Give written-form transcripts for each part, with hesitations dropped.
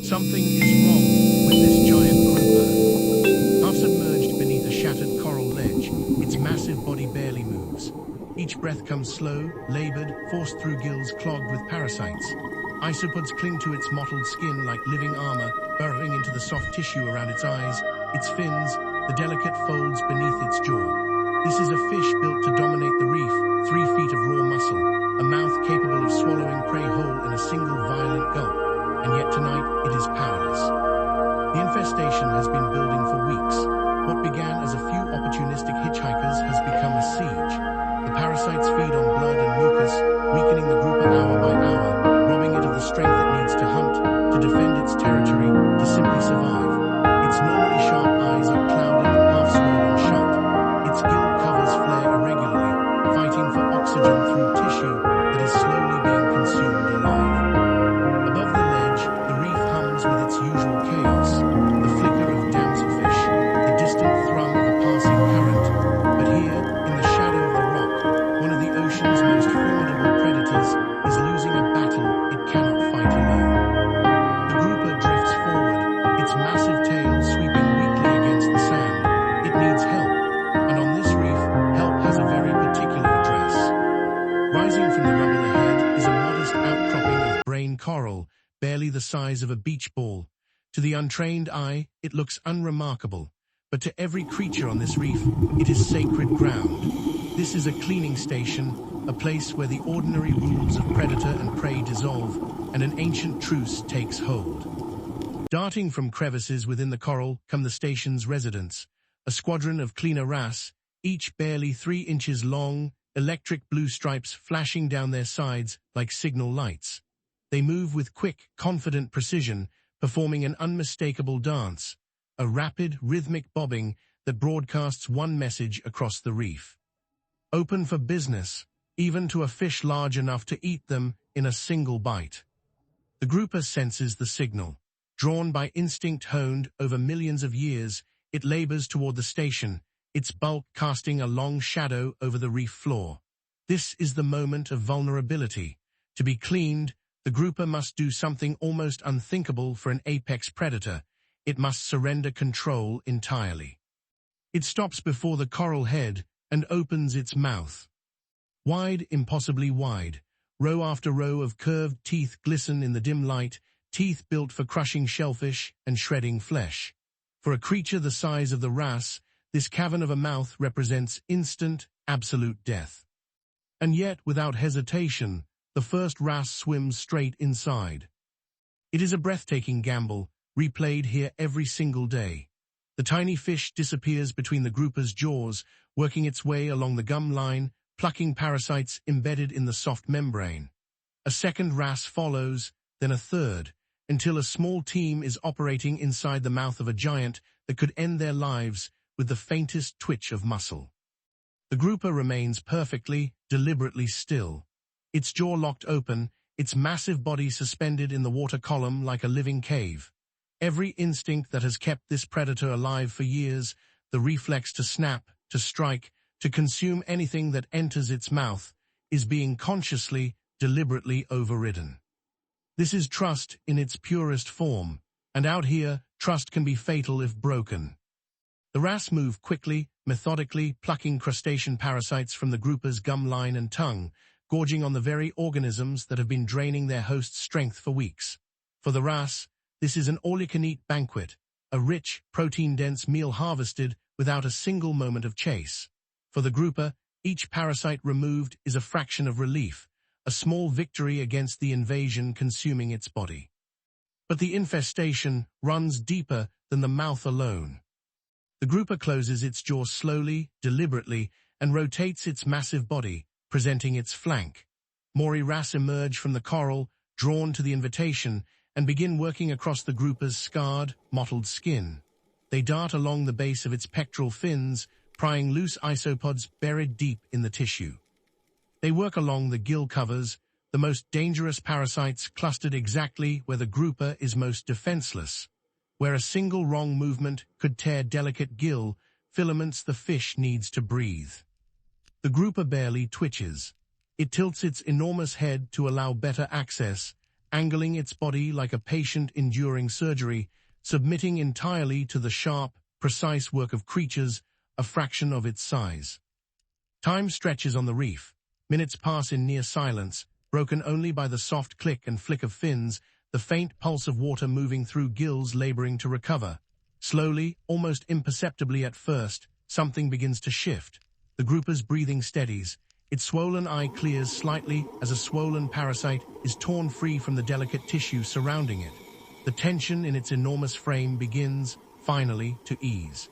Something is wrong with this giant grouper. Half submerged beneath a shattered coral ledge, its massive body barely moves. Each breath comes slow, labored, forced through gills clogged with parasites. Isopods cling to its mottled skin like living armor, burrowing into the soft tissue around its eyes, its fins, the delicate folds beneath its jaw. This is a fish built to dominate the reef, 3 feet of raw muscle, a mouth capable of swallowing prey whole in a single violent gulp. And yet tonight, it is powerless. The infestation has been building for weeks. What began as a few opportunistic hitchhikers has become a siege. The parasites feed on blood and mucus, weakening the grouper hour by hour, robbing it of the strength it needs to hunt, to defend its territory, to simply survive. Its normally sharp eyes are clouded, half-swollen shut. Its gill covers flare irregularly, fighting for oxygen through tissue that is slowly being consumed alive. Above the ledge, the reef hums with its usual chaos, the flicker of damselfish, the distant thrum of a passing current. But here, in the shadow of the rock, one of the ocean's most formidable predators is losing a battle it cannot fight alone. The grouper drifts forward, its massive tail sweeping weakly against the sand. It needs help, and on this reef, help has a very particular address. Rising from the rubble ahead is a modest outcropping of brain coral, barely the size of a beach ball. To the untrained eye, it looks unremarkable, but to every creature on this reef, it is sacred ground. This is a cleaning station, a place where the ordinary rules of predator and prey dissolve, and an ancient truce takes hold. Darting from crevices within the coral come the station's residents, a squadron of grouper-wrasse, each barely 3 inches long, electric blue stripes flashing down their sides like signal lights. They move with quick, confident precision, performing an unmistakable dance, a rapid, rhythmic bobbing that broadcasts one message across the reef. Open for business, even to a fish large enough to eat them in a single bite. The grouper senses the signal. Drawn by instinct honed over millions of years, it labors toward the station, its bulk casting a long shadow over the reef floor. This is the moment of vulnerability. To be cleaned, the grouper must do something almost unthinkable for an apex predator. It must surrender control entirely. It stops before the coral head and opens its mouth. Wide, impossibly wide, row after row of curved teeth glisten in the dim light, teeth built for crushing shellfish and shredding flesh. For a creature the size of the wrasse, this cavern of a mouth represents instant, absolute death. And yet, without hesitation, the first wrasse swims straight inside. It is a breathtaking gamble, replayed here every single day. The tiny fish disappears between the grouper's jaws, working its way along the gum line, plucking parasites embedded in the soft membrane. A second wrasse follows, then a third, until a small team is operating inside the mouth of a giant that could end their lives with the faintest twitch of muscle. The grouper remains perfectly, deliberately still. Its jaw locked open, its massive body suspended in the water column like a living cave. Every instinct that has kept this predator alive for years, the reflex to snap, to strike, to consume anything that enters its mouth, is being consciously, deliberately overridden. This is trust in its purest form, and out here, trust can be fatal if broken. The wrasse move quickly, methodically, plucking crustacean parasites from the grouper's gum line and tongue, gorging on the very organisms that have been draining their host's strength for weeks. For the wrasse, this is an all-you-can-eat banquet, a rich, protein-dense meal harvested without a single moment of chase. For the grouper, each parasite removed is a fraction of relief, a small victory against the invasion consuming its body. But the infestation runs deeper than the mouth alone. The grouper closes its jaw slowly, deliberately, and rotates its massive body, presenting its flank. More wrasse emerge from the coral, drawn to the invitation, and begin working across the grouper's scarred, mottled skin. They dart along the base of its pectoral fins, prying loose isopods buried deep in the tissue. They work along the gill covers, the most dangerous parasites clustered exactly where the grouper is most defenseless. Where a single wrong movement could tear delicate gill filaments the fish needs to breathe. The grouper barely twitches. It tilts its enormous head to allow better access, angling its body like a patient enduring surgery, submitting entirely to the sharp, precise work of creatures a fraction of its size. Time stretches on the reef. Minutes pass in near silence, broken only by the soft click and flick of fins, the faint pulse of water moving through gills laboring to recover. Slowly, almost imperceptibly at first, something begins to shift. The grouper's breathing steadies. Its swollen eye clears slightly as a swollen parasite is torn free from the delicate tissue surrounding it. The tension in its enormous frame begins, finally, to ease.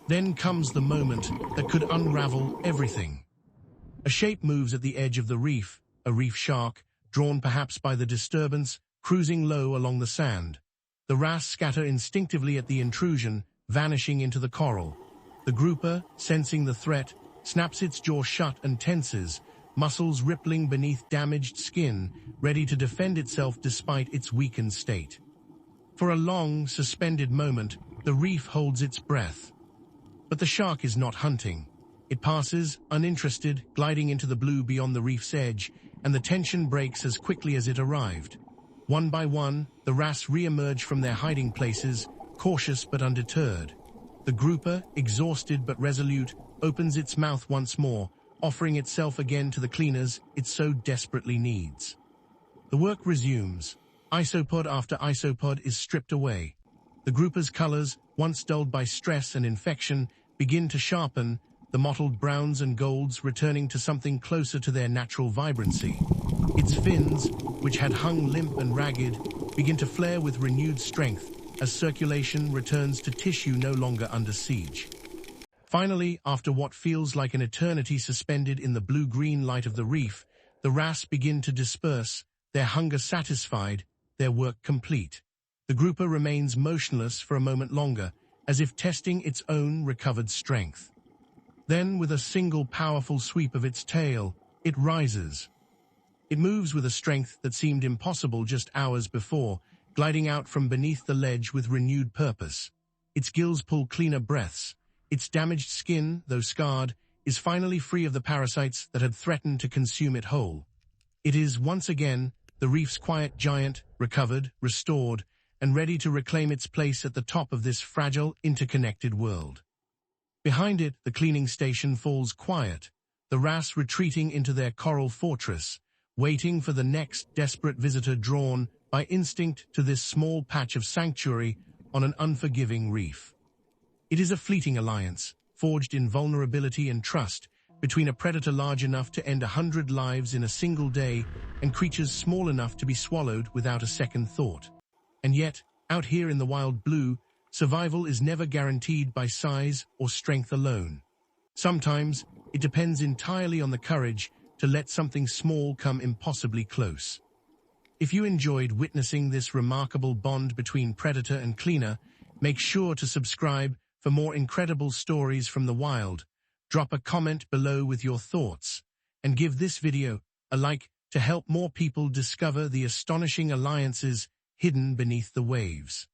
Then comes the moment that could unravel everything. A shape moves at the edge of the reef, a reef shark, drawn perhaps by the disturbance, cruising low along the sand. The wrasse scatter instinctively at the intrusion, vanishing into the coral. The grouper, sensing the threat, snaps its jaw shut and tenses, muscles rippling beneath damaged skin, ready to defend itself despite its weakened state. For a long, suspended moment, the reef holds its breath. But the shark is not hunting. It passes, uninterested, gliding into the blue beyond the reef's edge, and the tension breaks as quickly as it arrived. One by one, the wrasse re-emerge from their hiding places, cautious but undeterred. The grouper, exhausted but resolute, opens its mouth once more, offering itself again to the cleaners it so desperately needs. The work resumes. Isopod after isopod is stripped away. The grouper's colors, once dulled by stress and infection, begin to sharpen, the mottled browns and golds returning to something closer to their natural vibrancy. Its fins, which had hung limp and ragged, begin to flare with renewed strength as circulation returns to tissue no longer under siege. Finally, after what feels like an eternity suspended in the blue-green light of the reef, the wrasse begin to disperse, their hunger satisfied, their work complete. The grouper remains motionless for a moment longer, as if testing its own recovered strength. Then, with a single powerful sweep of its tail, it rises. It moves with a strength that seemed impossible just hours before, gliding out from beneath the ledge with renewed purpose. Its gills pull cleaner breaths. Its damaged skin, though scarred, is finally free of the parasites that had threatened to consume it whole. It is, once again, the reef's quiet giant, recovered, restored, and ready to reclaim its place at the top of this fragile, interconnected world. Behind it, the cleaning station falls quiet, the wrasse retreating into their coral fortress, waiting for the next desperate visitor drawn by instinct to this small patch of sanctuary on an unforgiving reef. It is a fleeting alliance, forged in vulnerability and trust, between a predator large enough to end 100 lives in a single day and creatures small enough to be swallowed without a second thought. And yet, out here in the wild blue, survival is never guaranteed by size or strength alone. Sometimes, it depends entirely on the courage to let something small come impossibly close. If you enjoyed witnessing this remarkable bond between predator and cleaner, make sure to subscribe for more incredible stories from the wild. Drop a comment below with your thoughts, and give this video a like to help more people discover the astonishing alliances hidden beneath the waves.